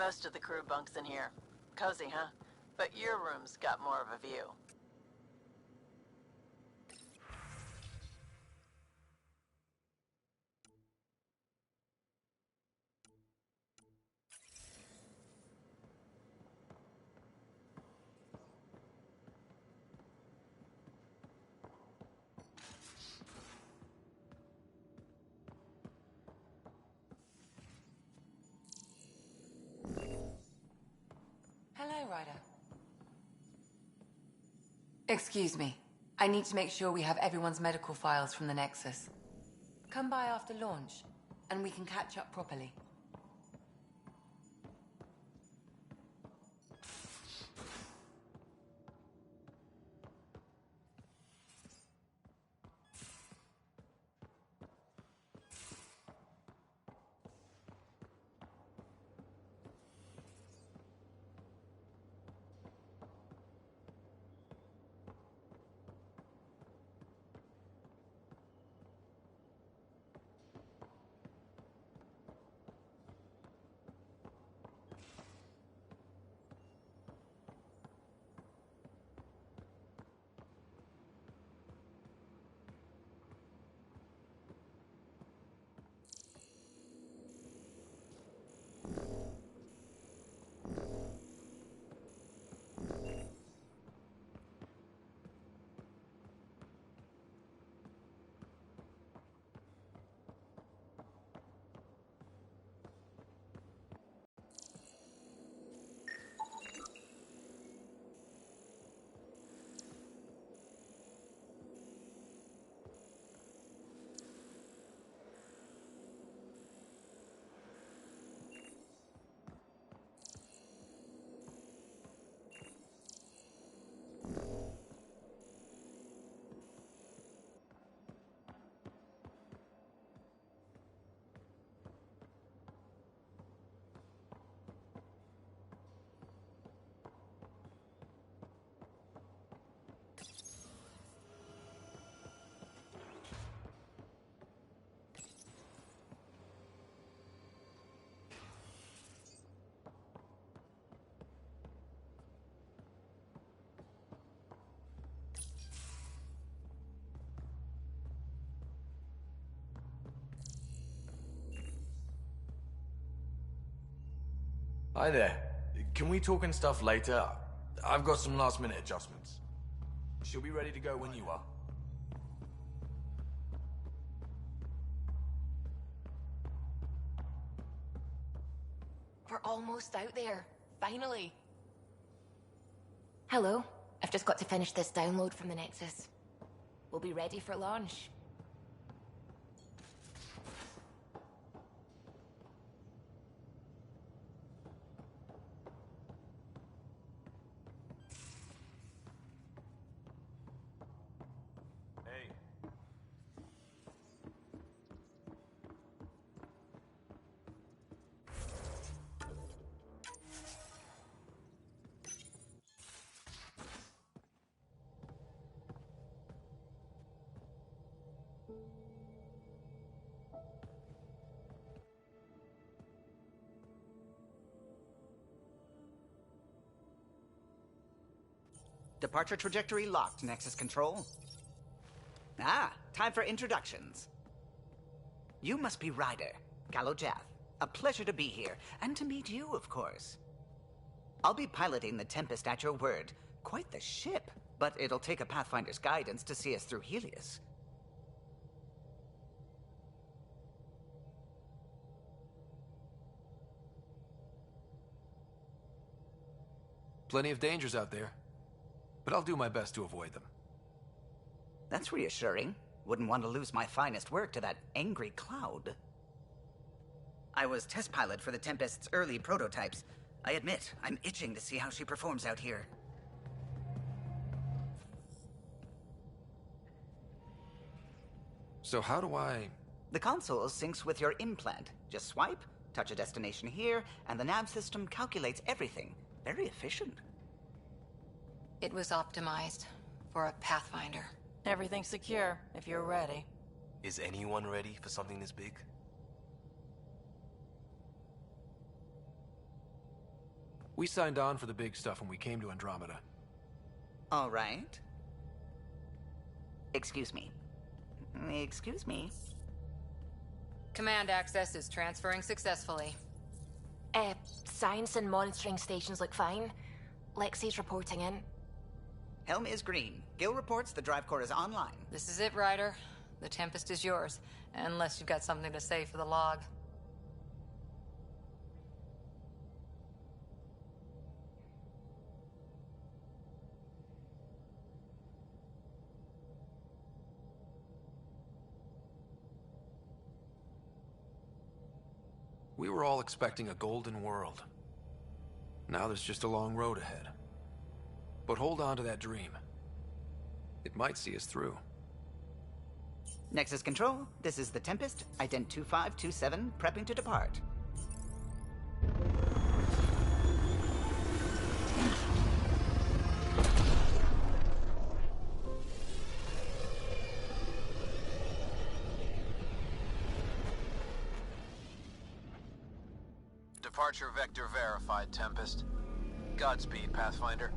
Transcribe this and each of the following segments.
most of the crew bunks in here. Cozy, huh? But your room's got more of a view. Hello, Ryder. Excuse me. I need to make sure we have everyone's medical files from the Nexus. Come by after launch, and we can catch up properly. Hi there. Can we talk and stuff later? I've got some last minute adjustments. She'll be ready to go when you are. We're almost out there. Finally. Hello. I've just got to finish this download from the Nexus. We'll be ready for launch. Hey. Departure trajectory locked, Nexus Control. Ah, time for introductions. You must be Ryder, Galojath. A pleasure to be here, and to meet you, of course. I'll be piloting the Tempest at your word. Quite the ship, but it'll take a Pathfinder's guidance to see us through Helios. Plenty of dangers out there, but I'll do my best to avoid them. That's reassuring. Wouldn't want to lose my finest work to that angry cloud. I was test pilot for the Tempest's early prototypes. I admit, I'm itching to see how she performs out here. So how do I... The console syncs with your implant. Just swipe, touch a destination here, and the nav system calculates everything. Very efficient. It was optimized for a Pathfinder. Everything's secure, if you're ready. Is anyone ready for something this big? We signed on for the big stuff when we came to Andromeda. All right. Excuse me. Excuse me. Command access is transferring successfully. Science and monitoring stations look fine. Lexi's reporting in. Helm is green. Gil reports the drive core is online. This is it, Ryder. The Tempest is yours, unless you've got something to say for the log. We were all expecting a golden world. Now there's just a long road ahead. But hold on to that dream. It might see us through. Nexus Control, this is the Tempest, ident 2527, prepping to depart. Departure vector verified, Tempest. Godspeed, Pathfinder.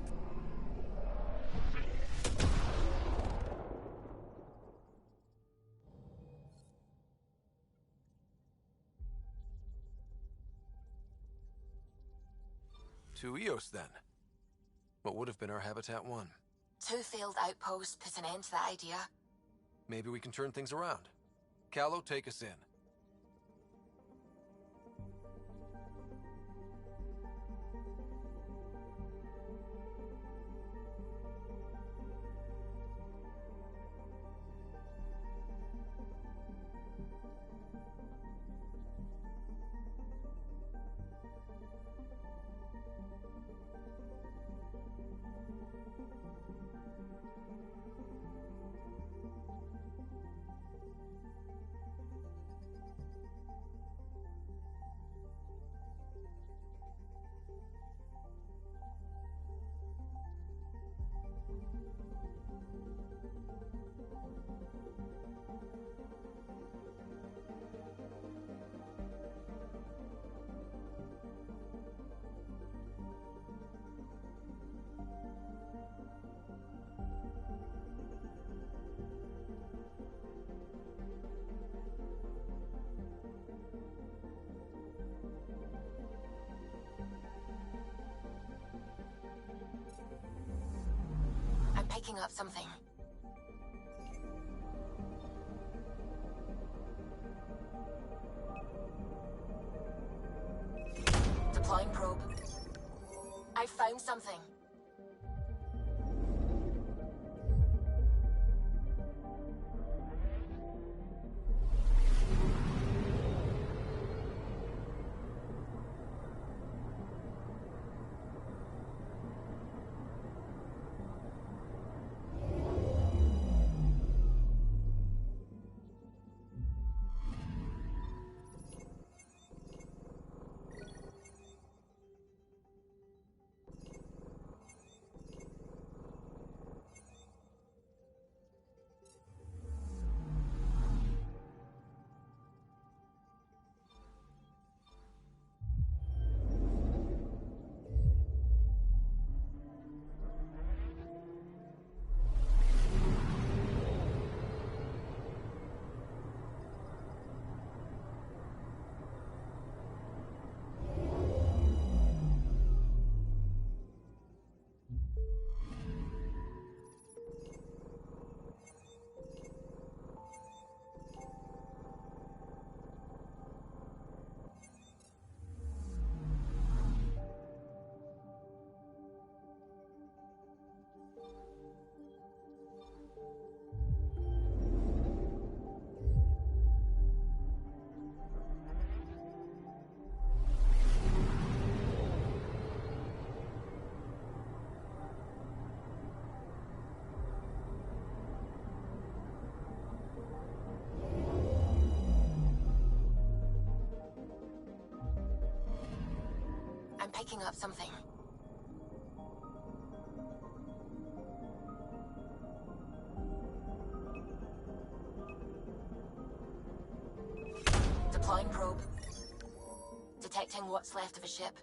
To Eos, then. What would have been our Habitat 1? 2 failed outposts put an end to that idea. Maybe we can turn things around. Callow, take us in. I'm picking up something. Deploying probe. I found something. I'm picking up something. Deploying probe. Detecting what's left of a ship.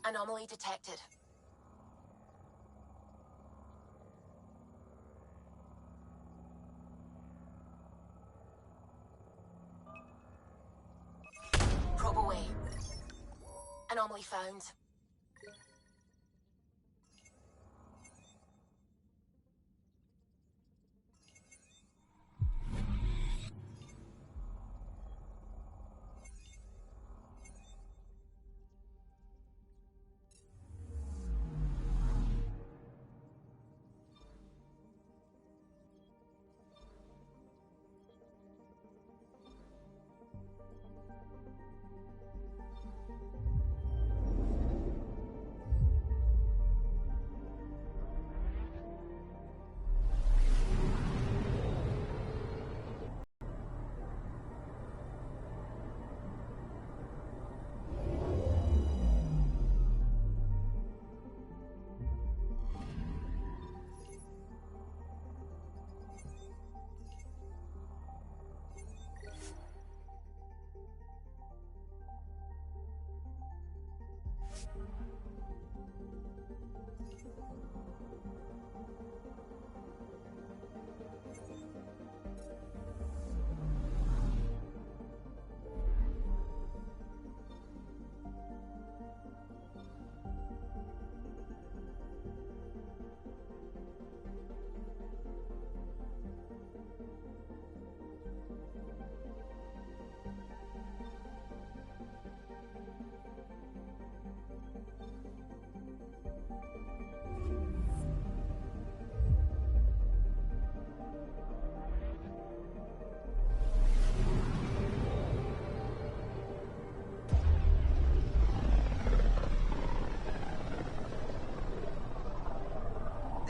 Anomaly detected. Probe away. Anomaly found.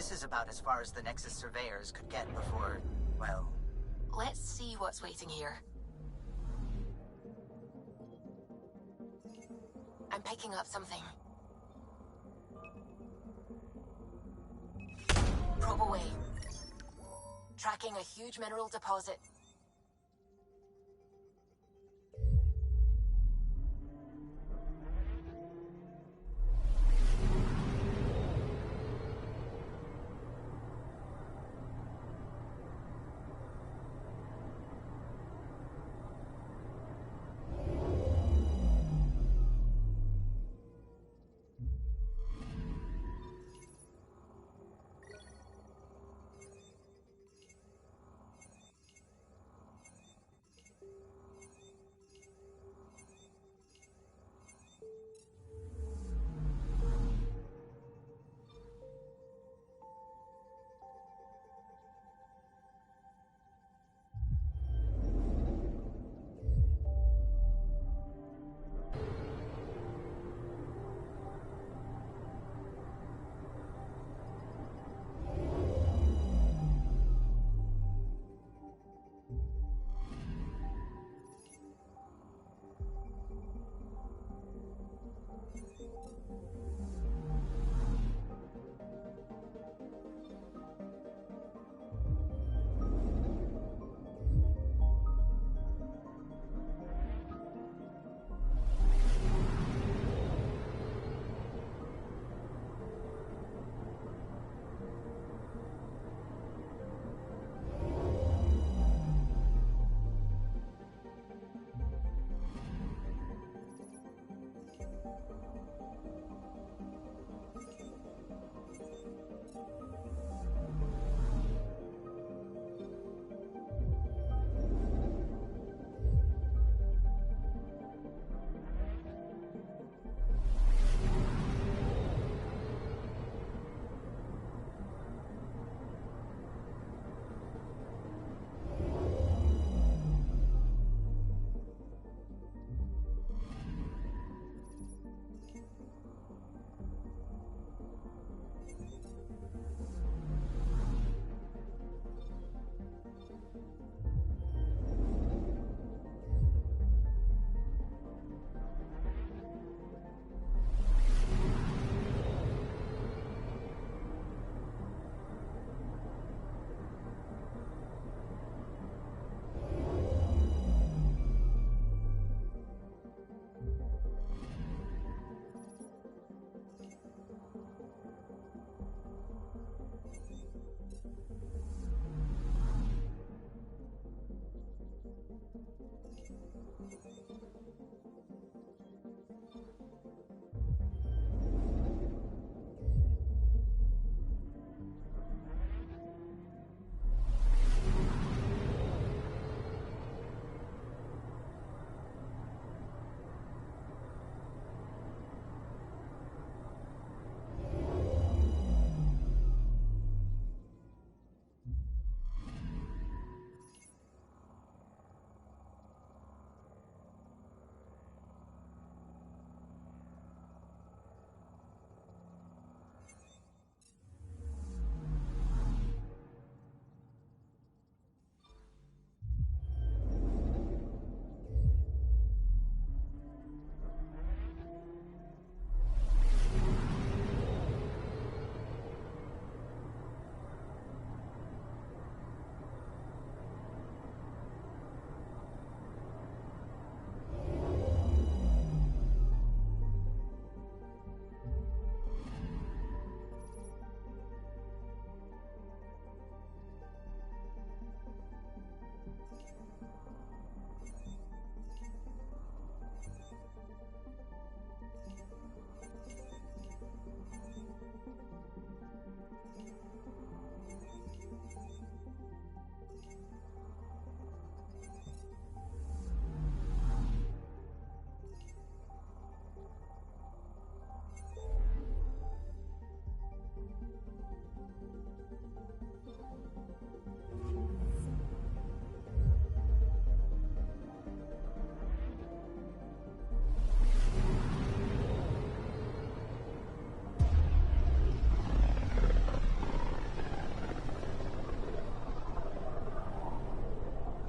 This is about as far as the Nexus surveyors could get before, well... Let's see what's waiting here. I'm picking up something. Probe away. Tracking a huge mineral deposit.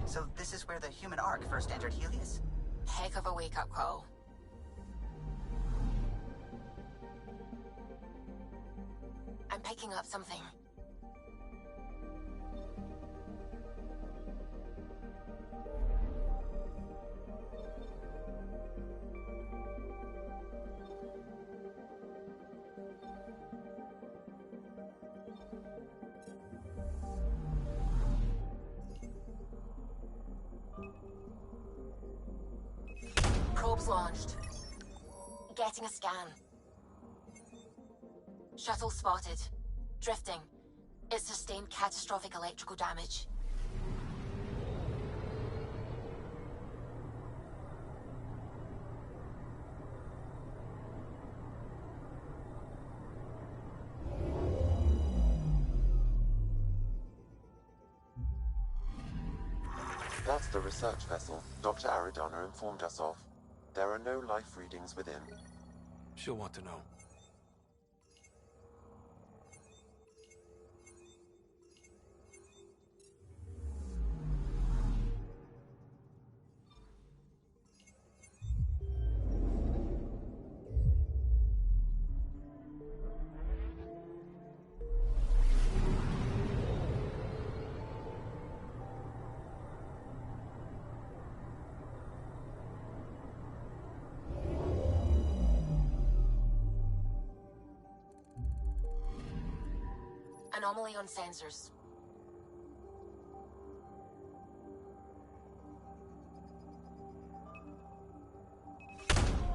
So this is where the human Ark first entered Helios? Heck of a wake-up call. I'm picking up something. Probes launched. Getting a scan. Shuttle spotted. Drifting. It sustained catastrophic electrical damage. That's the research vessel Dr. Aridana informed us of. There are no life readings within. She'll want to know. Anomaly on sensors.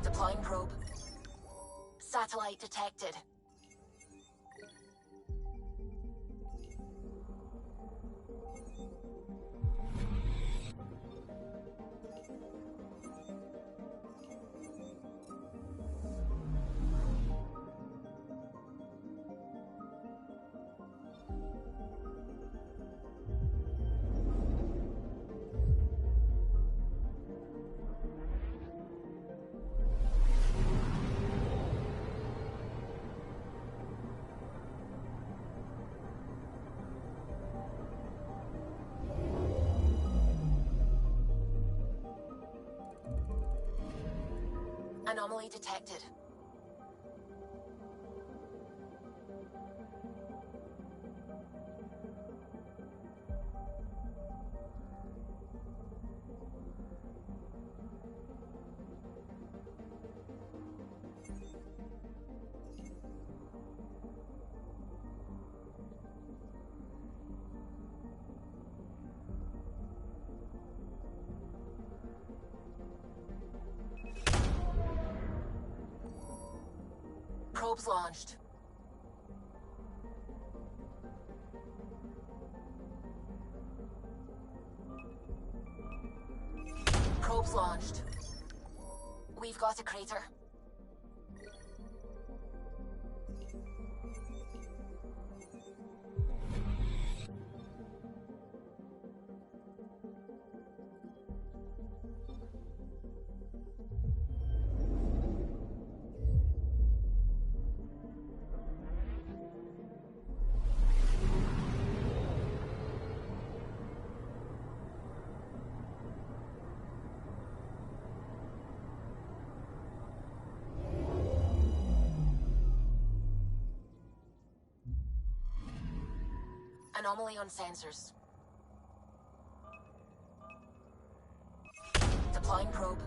Deploying probe. Satellite detected. Anomaly detected. Probes launched. Probes launched. We've got a crater. Anomaly on sensors. Deploying probe.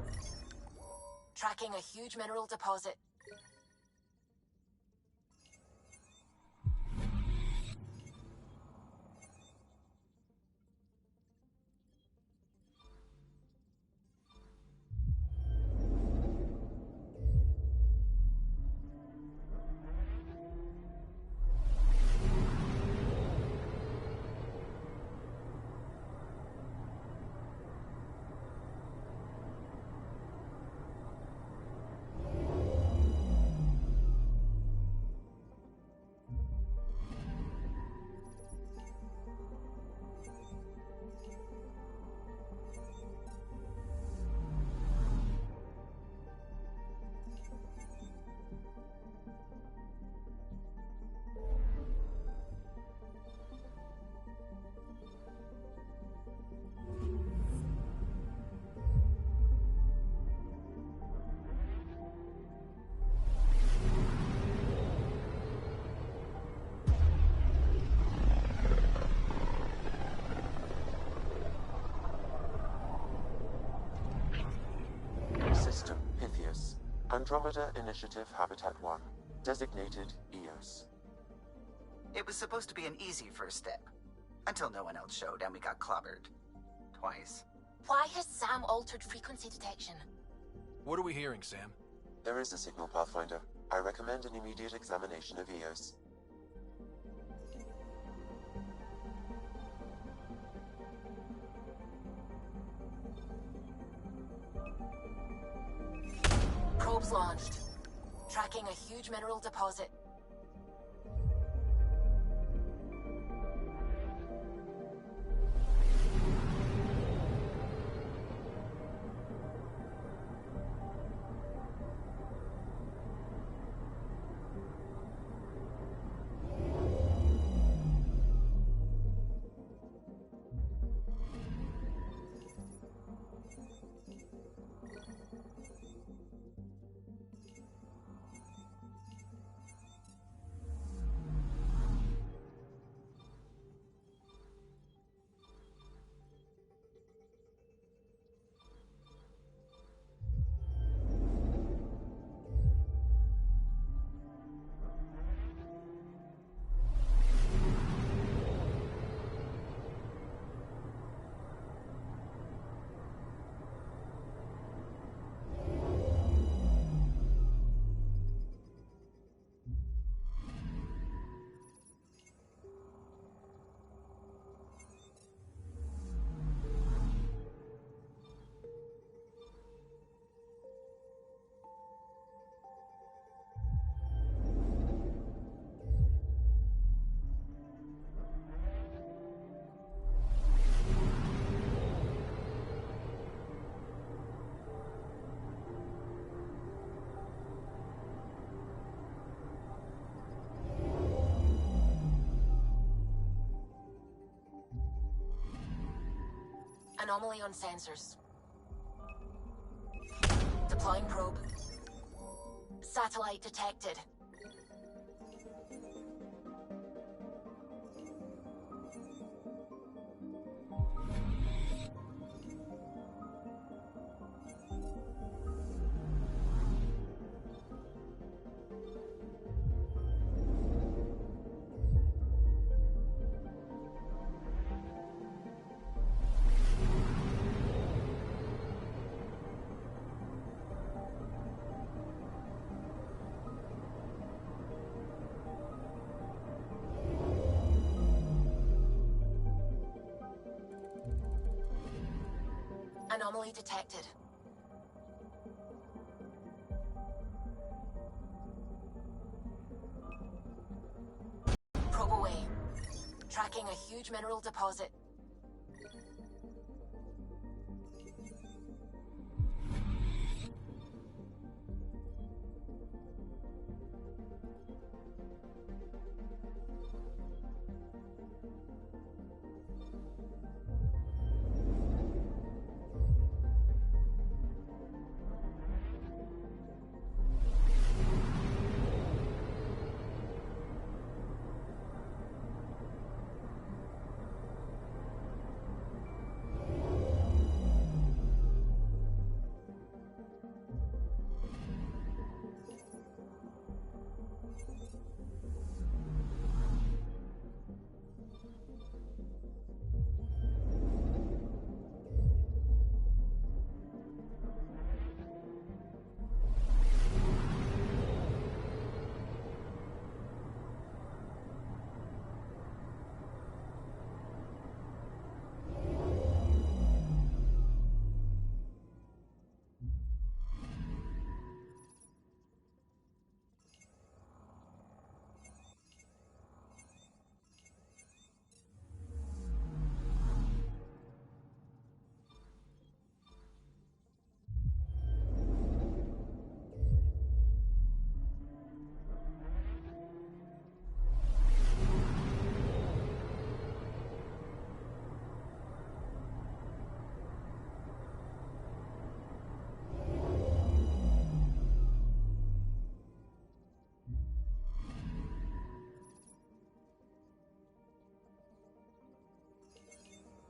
Tracking a huge mineral deposit. System Pythias. Andromeda Initiative Habitat 1. Designated EOS. It was supposed to be an easy first step. Until no one else showed and we got clobbered. Twice. Why has Sam altered frequency detection? What are we hearing, Sam? There is a signal, Pathfinder. I recommend an immediate examination of EOS. Probes launched. Tracking a huge mineral deposit. Anomaly on sensors. Deploying probe. Satellite detected. Anomaly detected. Probe away. Tracking a huge mineral deposit.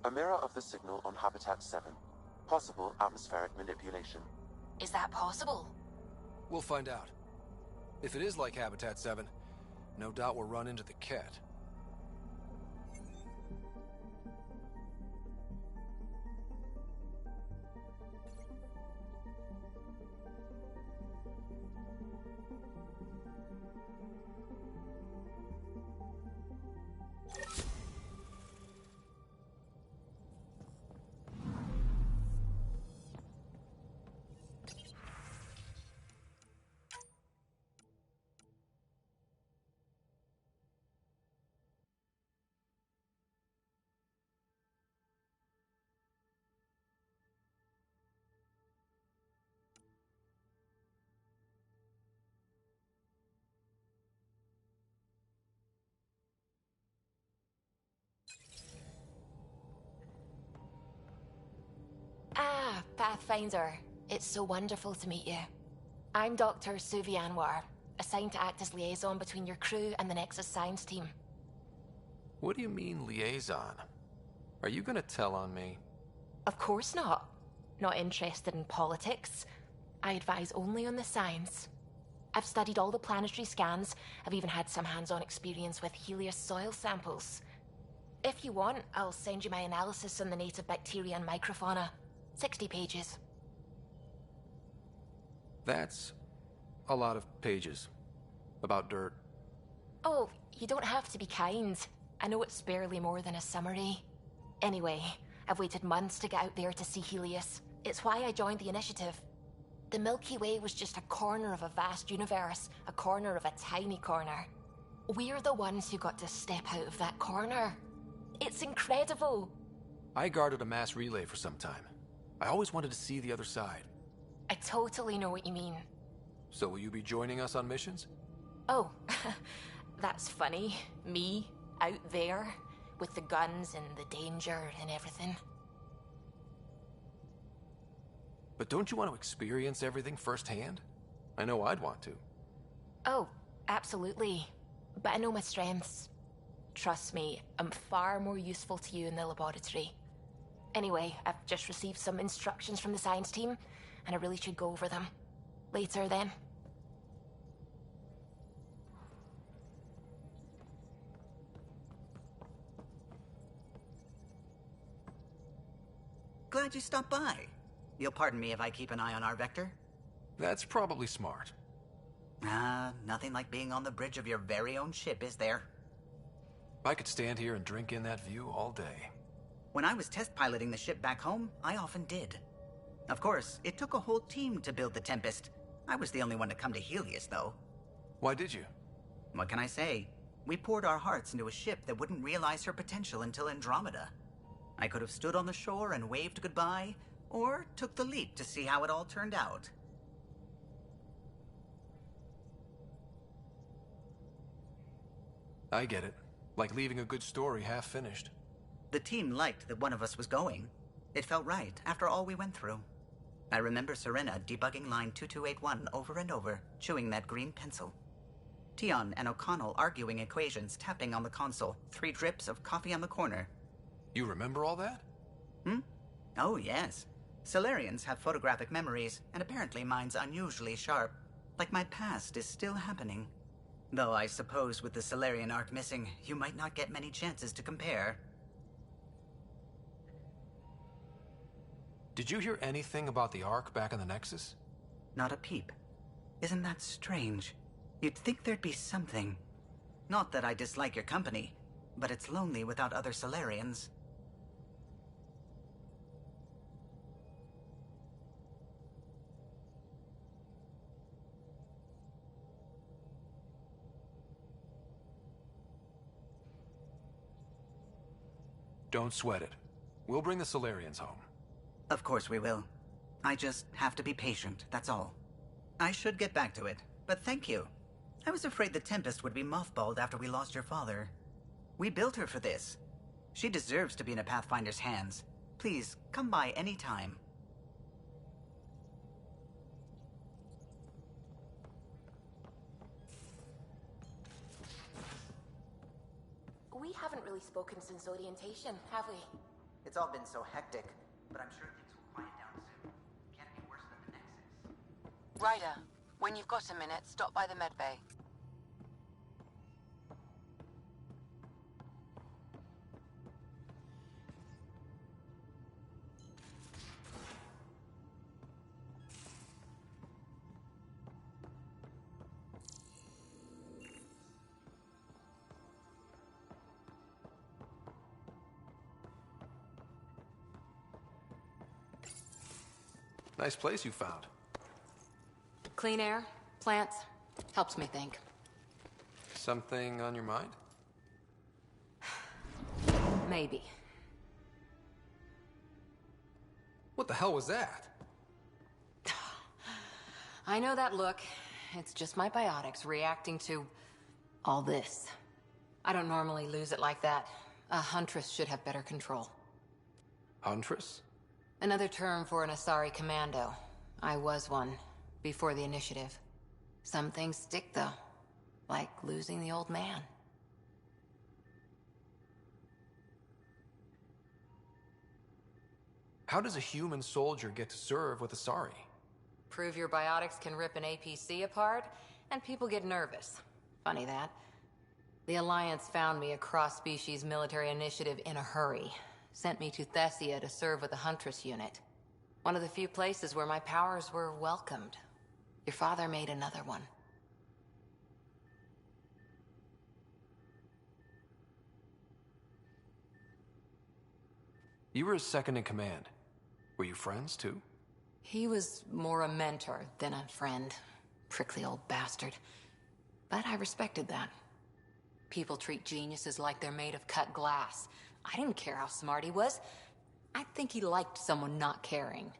A mirror of the signal on Habitat 7. Possible atmospheric manipulation. Is that possible? We'll find out. If it is like Habitat 7, no doubt we'll run into the cat. Ah, Pathfinder. It's so wonderful to meet you. I'm Dr. Suvi Anwar, assigned to act as liaison between your crew and the Nexus science team. What do you mean, liaison? Are you gonna tell on me? Of course not. Not interested in politics. I advise only on the science. I've studied all the planetary scans. I've even had some hands-on experience with Helios soil samples. If you want, I'll send you my analysis on the native bacteria and microfauna. 60 pages. That's a lot of pages. About dirt. Oh, you don't have to be kind. I know it's barely more than a summary. Anyway, I've waited months to get out there to see Helios. It's why I joined the initiative. The Milky Way was just a corner of a vast universe, a corner of a tiny corner. We're the ones who got to step out of that corner. It's incredible. I guarded a mass relay for some time. I always wanted to see the other side. I totally know what you mean. So will you be joining us on missions? Oh, that's funny. Me, out there, with the guns and the danger and everything. But don't you want to experience everything firsthand? I know I'd want to. Oh, absolutely. But I know my strengths. Trust me, I'm far more useful to you in the laboratory. Anyway, I've just received some instructions from the science team, and I really should go over them. Later, then. Glad you stopped by. You'll pardon me if I keep an eye on our vector? That's probably smart. Nothing like being on the bridge of your very own ship, is there? I could stand here and drink in that view all day. When I was test piloting the ship back home, I often did. Of course, it took a whole team to build the Tempest. I was the only one to come to Helios, though. Why did you? What can I say? We poured our hearts into a ship that wouldn't realize her potential until Andromeda. I could have stood on the shore and waved goodbye, or took the leap to see how it all turned out. I get it. Like leaving a good story half-finished. The team liked that one of us was going. It felt right, after all we went through. I remember Serena debugging line 2281 over and over, chewing that green pencil. Tion and O'Connell arguing equations, tapping on the console, 3 drips of coffee on the corner. You remember all that? Oh, yes. Solarians have photographic memories, and apparently mine's unusually sharp. Like my past is still happening. Though I suppose with the Solarian arc missing, you might not get many chances to compare. Did you hear anything about the Ark back in the Nexus? Not a peep. Isn't that strange? You'd think there'd be something. Not that I dislike your company, but it's lonely without other Solarians. Don't sweat it. We'll bring the Solarians home. Of course we will. I just have to be patient, that's all. I should get back to it, but thank you. I was afraid the Tempest would be mothballed after we lost your father. We built her for this. She deserves to be in a Pathfinder's hands. Please, come by any time. We haven't really spoken since orientation, have we? It's all been so hectic, but I'm sure things will quiet down soon. Can't be worse than the Nexus. Ryder, when you've got a minute, stop by the medbay. Nice place you found. Clean air, plants, helps me think. Something on your mind? Maybe. What the hell was that? I know that look. It's just my biotics reacting to all this. I don't normally lose it like that. A huntress should have better control. Huntress? Another term for an Asari commando. I was one, before the initiative. Some things stick, though. Like losing the old man. How does a human soldier get to serve with Asari? Prove your biotics can rip an APC apart, and people get nervous. Funny that. The Alliance found me a cross-species military initiative in a hurry. Sent me to Thessia to serve with the Huntress unit. One of the few places where my powers were welcomed. Your father made another one. You were his second in command. Were you friends, too? He was more a mentor than a friend. Prickly old bastard. But I respected that. People treat geniuses like they're made of cut glass. I didn't care how smart he was. I think he liked someone not caring.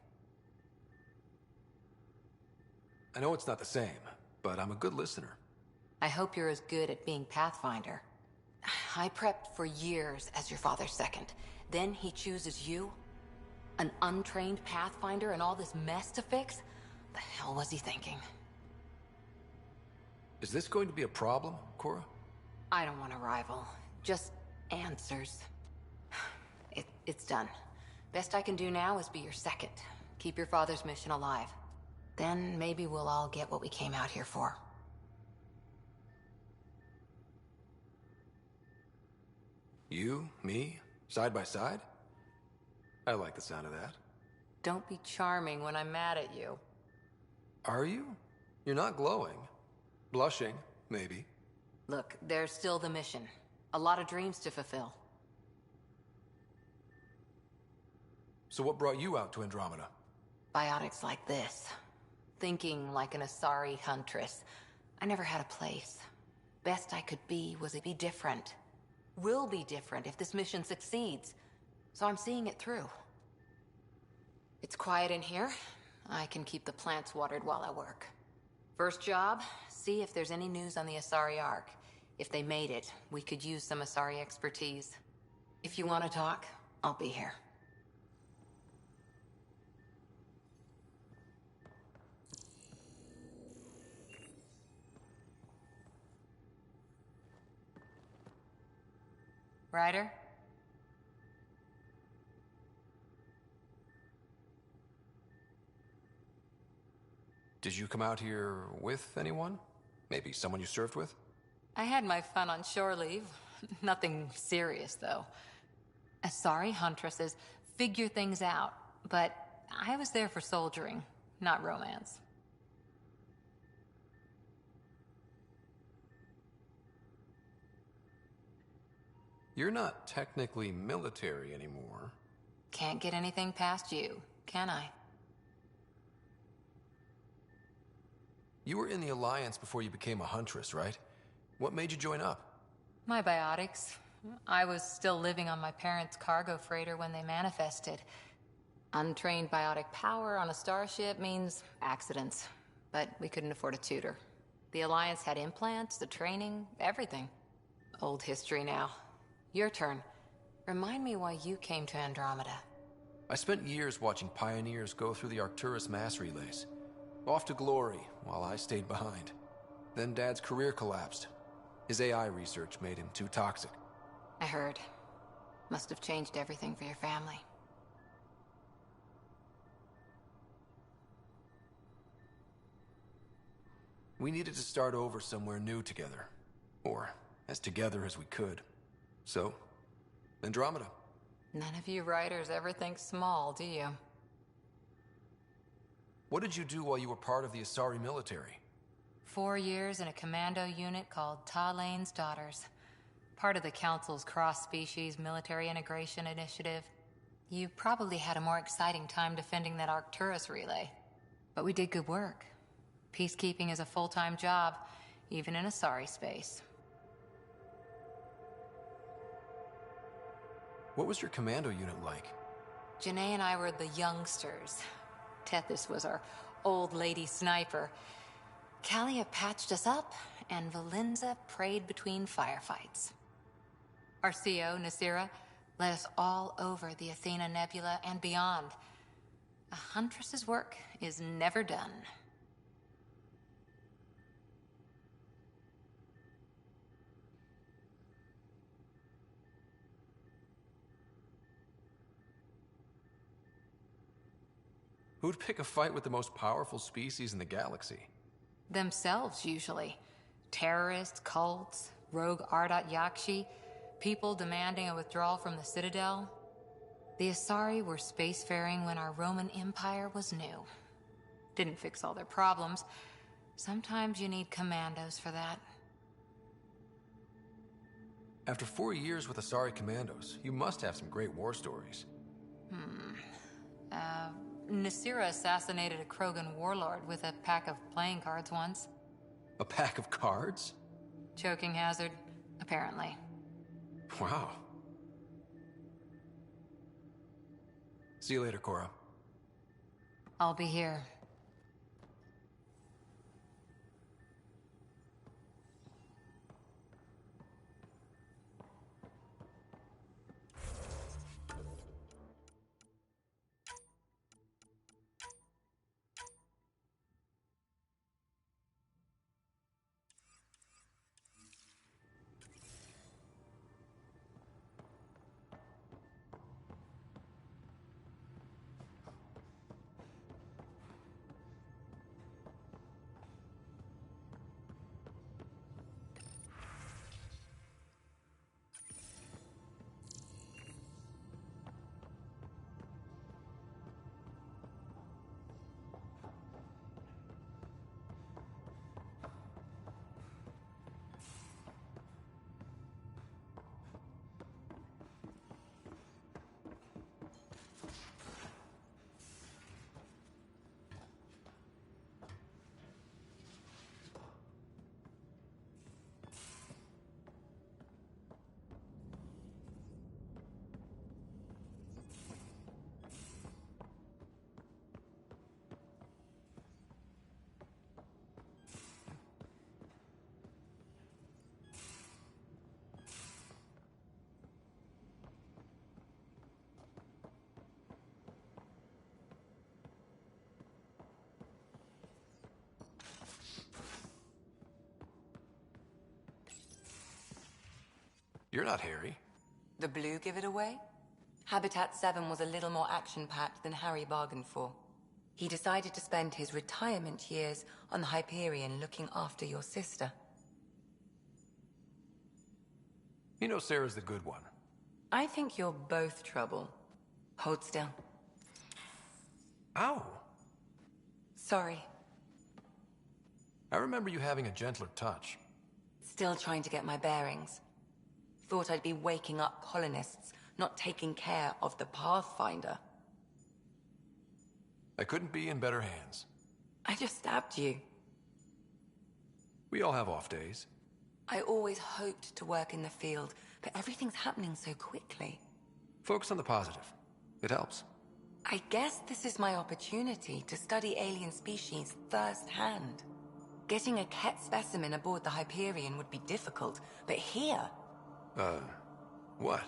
I know it's not the same, but I'm a good listener. I hope you're as good at being Pathfinder. I prepped for years as your father's second. Then he chooses you? An untrained Pathfinder and all this mess to fix? The hell was he thinking? Is this going to be a problem, Cora? I don't want a rival. Just answers. It's done. Best I can do now is be your second. Keep your father's mission alive. Then maybe we'll all get what we came out here for. You, me, side by side? I like the sound of that. Don't be charming when I'm mad at you. Are you? You're not glowing. Blushing, maybe. Look, there's still the mission. A lot of dreams to fulfill. So what brought you out to Andromeda? Biotics like this. Thinking like an Asari huntress. I never had a place. Best I could be was to be different. Will be different if this mission succeeds. So I'm seeing it through. It's quiet in here. I can keep the plants watered while I work. First job, see if there's any news on the Asari Ark. If they made it, we could use some Asari expertise. If you want to talk, I'll be here. Ryder? Did you come out here with anyone? Maybe someone you served with? I had my fun on shore leave. Nothing serious, though. Asari huntresses figure things out, but I was there for soldiering, not romance. You're not technically military anymore. Can't get anything past you, can I? You were in the Alliance before you became a huntress, right? What made you join up? My biotics. I was still living on my parents' cargo freighter when they manifested. Untrained biotic power on a starship means accidents, but we couldn't afford a tutor. The Alliance had implants, the training, everything. Old history now. Your turn. Remind me why you came to Andromeda. I spent years watching pioneers go through the Arcturus mass relays. Off to glory, while I stayed behind. Then Dad's career collapsed. His AI research made him too toxic. I heard. Must have changed everything for your family. We needed to start over somewhere new together. Or as together as we could. So, Andromeda. None of you writers ever think small, do you? What did you do while you were part of the Asari military? 4 years in a commando unit called Ta Lane's Daughters. Part of the Council's cross-species military integration initiative. You probably had a more exciting time defending that Arcturus relay. But we did good work. Peacekeeping is a full-time job, even in Asari space. What was your commando unit like? Janae and I were the youngsters. Tethys was our old lady sniper. Kalia patched us up, and Valenza prayed between firefights. Our CO, Nasira, led us all over the Athena Nebula and beyond. A huntress's work is never done. Who'd pick a fight with the most powerful species in the galaxy? Themselves, usually. Terrorists, cults, rogue Ardat Yakshi, people demanding a withdrawal from the Citadel. The Asari were spacefaring when our Roman Empire was new. Didn't fix all their problems. Sometimes you need commandos for that. After 4 years with Asari commandos, you must have some great war stories. Nasira assassinated a Krogan warlord with a pack of playing cards once. A pack of cards? Choking hazard, apparently. Wow. See you later, Cora. I'll be here. You're not Harry. The blue give it away? Habitat 7 was a little more action-packed than Harry bargained for. He decided to spend his retirement years on the Hyperion looking after your sister. You know Sarah's the good one. I think you're both trouble. Hold still. Ow! Sorry. I remember you having a gentler touch. Still trying to get my bearings. Thought I'd be waking up colonists, not taking care of the Pathfinder. I couldn't be in better hands. I just stabbed you. We all have off days. I always hoped to work in the field, but everything's happening so quickly. Focus on the positive. It helps. I guess this is my opportunity to study alien species firsthand. Getting a Ket specimen aboard the Hyperion would be difficult, but here... What?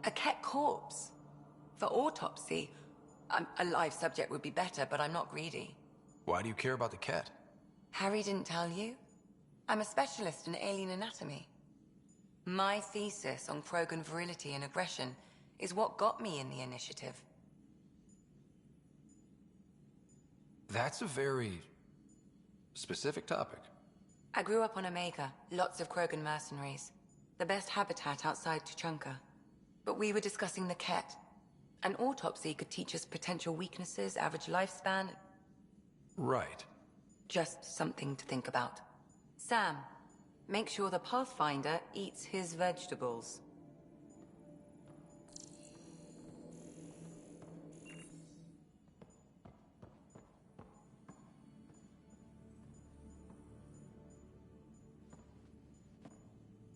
A Ket corpse. For autopsy, a live subject would be better, but I'm not greedy. Why do you care about the Ket? Harry didn't tell you? I'm a specialist in alien anatomy. My thesis on Krogan virility and aggression is what got me in the initiative. That's a very specific topic. I grew up on Omega, lots of Krogan mercenaries. The best habitat outside Tuchanka. But we were discussing the Ket. An autopsy could teach us potential weaknesses, average lifespan. Right. Just something to think about. Sam, make sure the Pathfinder eats his vegetables.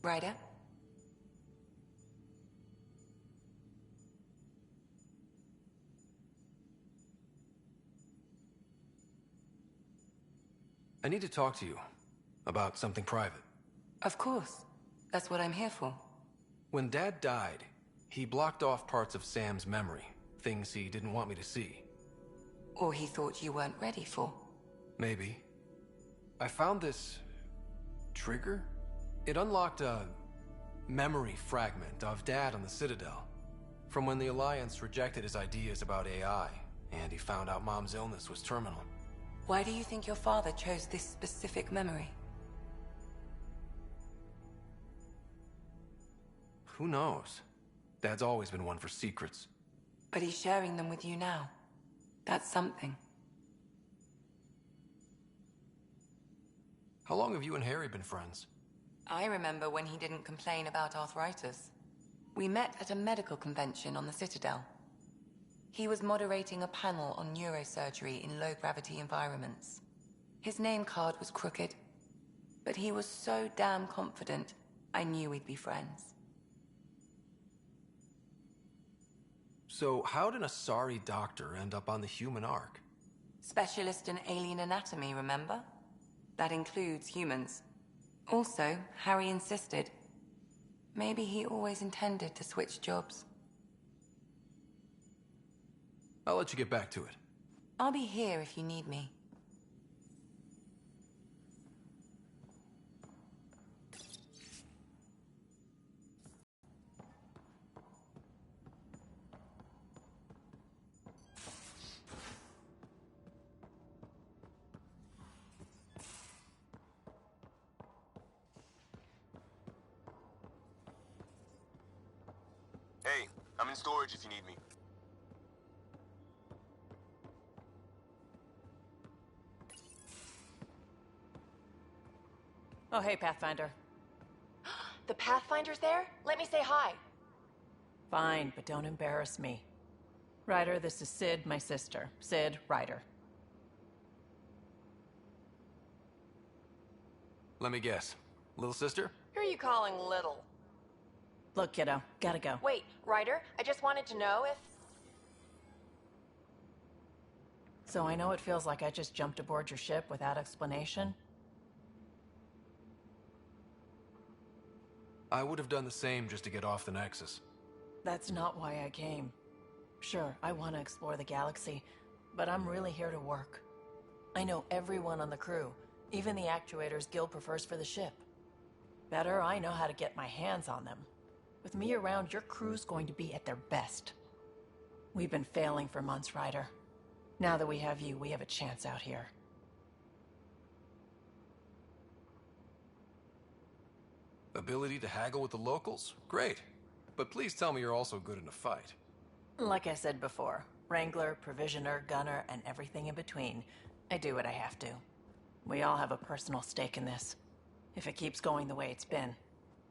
Ryder? I need to talk to you about something private. Of course. That's what I'm here for. When Dad died, he blocked off parts of Sam's memory, things he didn't want me to see. Or he thought you weren't ready for. Maybe. I found this... trigger? It unlocked a memory fragment of Dad on the Citadel. From when the Alliance rejected his ideas about AI, and he found out Mom's illness was terminal. Why do you think your father chose this specific memory? Who knows? Dad's always been one for secrets. But he's sharing them with you now. That's something. How long have you and Harry been friends? I remember when he didn't complain about arthritis. We met at a medical convention on the Citadel. He was moderating a panel on neurosurgery in low-gravity environments. His name card was crooked, but he was so damn confident, I knew we'd be friends. So how did a sorry doctor end up on the human Ark? Specialist in alien anatomy, remember? That includes humans. Also, Harry insisted. Maybe he always intended to switch jobs. I'll let you get back to it. I'll be here if you need me. Hey, I'm in storage if you need me. Oh, hey, Pathfinder. The Pathfinder's there? Let me say hi. Fine, but don't embarrass me. Ryder, this is Sid, my sister. Sid, Ryder. Let me guess. Little sister? Who are you calling little? Look, kiddo, gotta go. Wait, Ryder, I just wanted to know if... So I know it feels like I just jumped aboard your ship without explanation. I would have done the same just to get off the Nexus. That's not why I came. Sure, I want to explore the galaxy, but I'm really here to work. I know everyone on the crew, even the actuators Gil prefers for the ship. Better, I know how to get my hands on them. With me around, your crew's going to be at their best. We've been failing for months, Ryder. Now that we have you, we have a chance out here. Ability to haggle with the locals? Great. But please tell me you're also good in a fight. Like I said before, Wrangler, Provisioner, Gunner, and everything in between. I do what I have to. We all have a personal stake in this. If it keeps going the way it's been,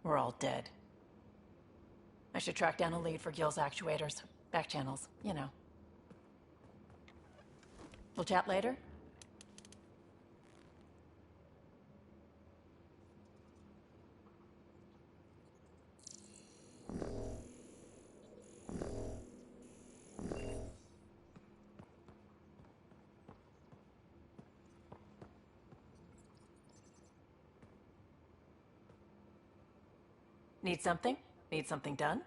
we're all dead. I should track down a lead for Gil's actuators. Back channels, you know. We'll chat later? Need something? Need something done?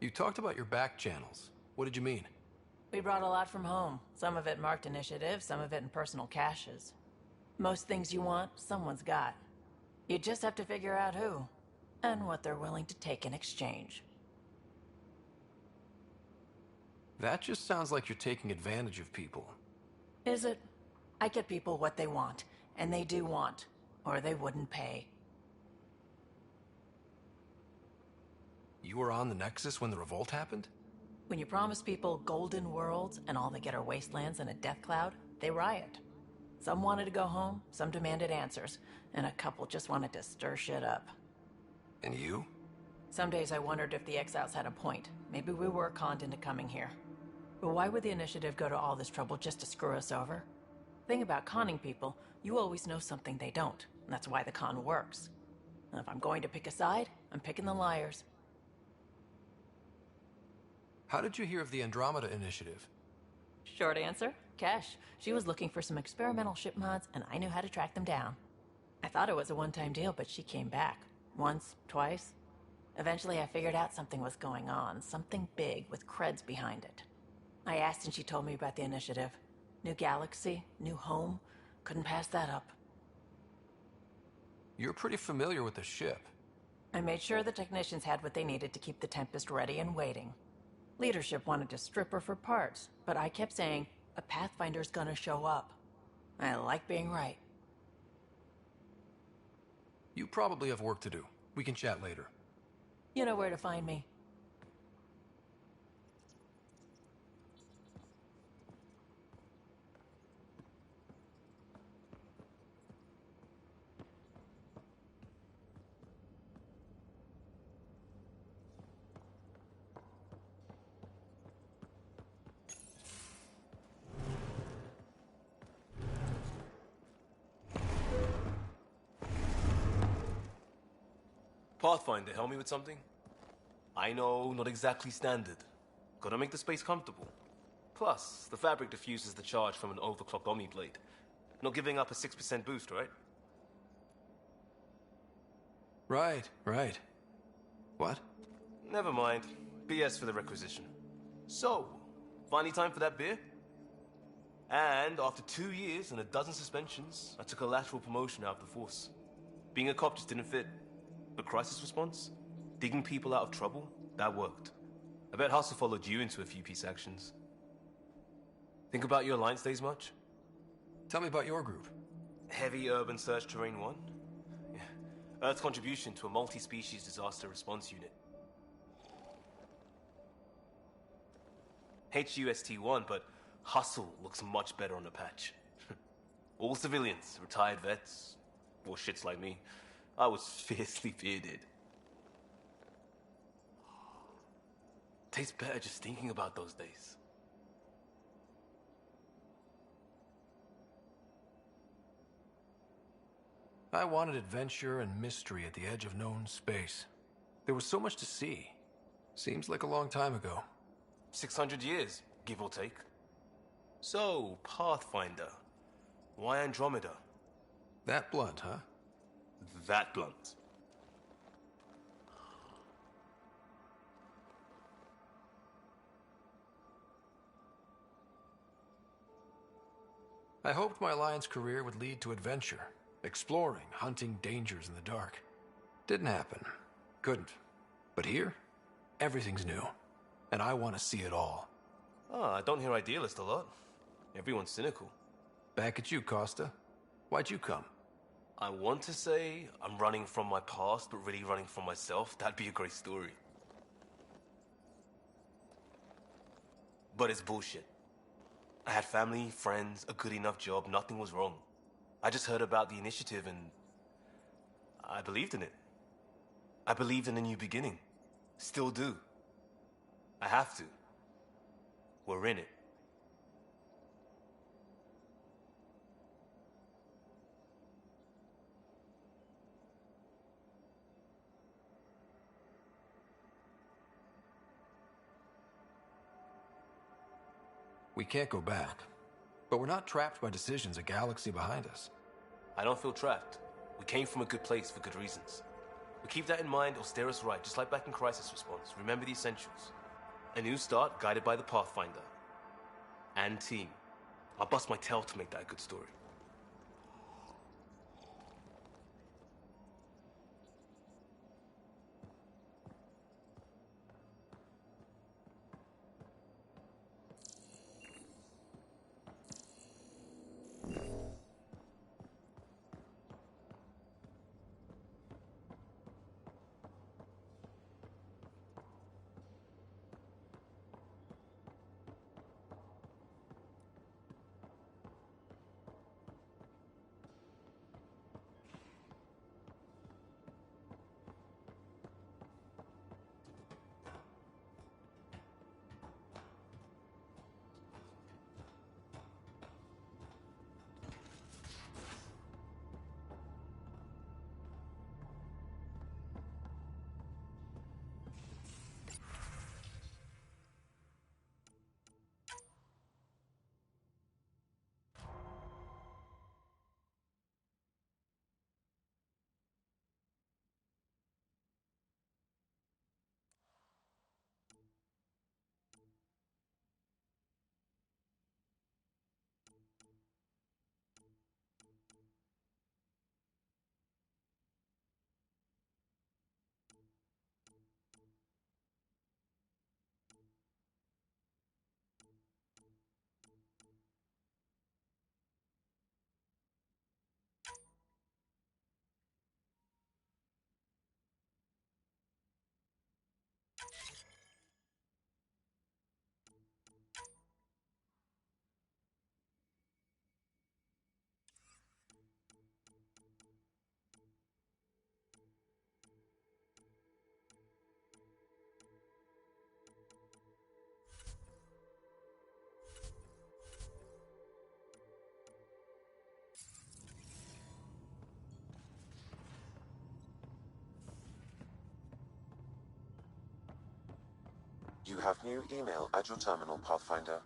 You talked about your back channels. What did you mean? We brought a lot from home. Some of it marked initiative, some of it in personal caches. Most things you want, someone's got. You just have to figure out who, and what they're willing to take in exchange. That just sounds like you're taking advantage of people. Is it? I get people what they want, and they do want, or they wouldn't pay. You were on the Nexus when the revolt happened? When you promise people golden worlds and all they get are wastelands and a death cloud, they riot. Some wanted to go home, some demanded answers, and a couple just wanted to stir shit up. And you? Some days I wondered if the exiles had a point. Maybe we were conned into coming here. But why would the Initiative go to all this trouble just to screw us over? Thing about conning people, you always know something they don't, and that's why the con works. And if I'm going to pick a side, I'm picking the liars. How did you hear of the Andromeda initiative? Short answer, Cash. She was looking for some experimental ship mods, and I knew how to track them down. I thought it was a one-time deal, but she came back. Once, twice. Eventually I figured out something was going on, something big with creds behind it. I asked and she told me about the initiative. New galaxy, new home. Couldn't pass that up. You're pretty familiar with the ship. I made sure the technicians had what they needed to keep the Tempest ready and waiting. Leadership wanted to strip her for parts, but I kept saying, a Pathfinder's gonna show up. I like being right. You probably have work to do. We can chat later. You know where to find me. Pathfinder, help me with something? I know, not exactly standard. Gotta make the space comfortable. Plus, the fabric diffuses the charge from an overclocked Omni blade. Not giving up a 6% boost, right? Right. What? Never mind. BS for the requisition. So, finally time for that beer? And after 2 years and a dozen suspensions, I took a lateral promotion out of the force. Being a cop just didn't fit. But crisis response? Digging people out of trouble? That worked. I bet Hustle followed you into a few peace actions. Think about your Alliance days much? Tell me about your group. Heavy Urban Search Terrain 1? Yeah. Earth's contribution to a multi-species disaster response unit. HUST-1, but Hustle looks much better on the patch. All civilians, retired vets, or shits like me. I was fiercely bearded. Tastes better just thinking about those days. I wanted adventure and mystery at the edge of known space. There was so much to see. Seems like a long time ago. 600 years, give or take. So, Pathfinder. Why Andromeda? That blunt, huh? That blunt. I hoped my Alliance career would lead to adventure. Exploring, hunting dangers in the dark. Didn't happen. Couldn't. But here, everything's new. And I want to see it all. Ah, I don't hear idealist a lot. Everyone's cynical. Back at you, Costa. Why'd you come? I want to say I'm running from my past, but really running from myself. That'd be a great story. But it's bullshit. I had family, friends, a good enough job, nothing was wrong. I just heard about the initiative and I believed in it. I believed in a new beginning. Still do. I have to. We're in it. We can't go back. But we're not trapped by decisions a galaxy behind us. I don't feel trapped. We came from a good place for good reasons. We keep that in mind or steer us right, just like back in Crisis Response. Remember the essentials. A new start guided by the Pathfinder. And team. I'll bust my tail to make that a good story. You have new email at your terminal, Pathfinder.